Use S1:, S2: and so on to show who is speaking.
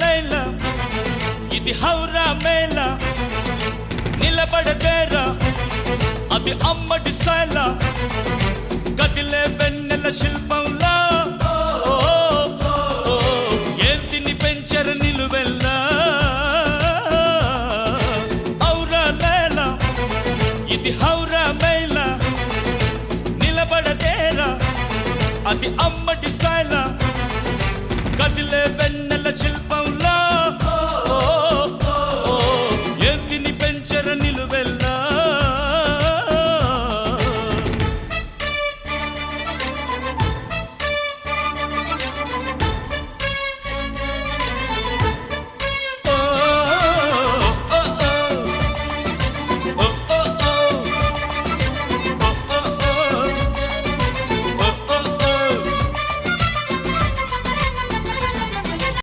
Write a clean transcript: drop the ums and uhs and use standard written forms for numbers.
S1: లైలా ఇది హౌరా మేళ నిలబడదేరా అది అమ్మడి స్టైలా కదిలే వెన్నెల శిల్పంలా ఏంటిని పెంచర నిలువెల్లా ఔరా లైలా ఇది హౌరా మేళ నిలబడదేరా అది అమ్మడి స్టైలా కదిలే వెన్నెల శిల్ప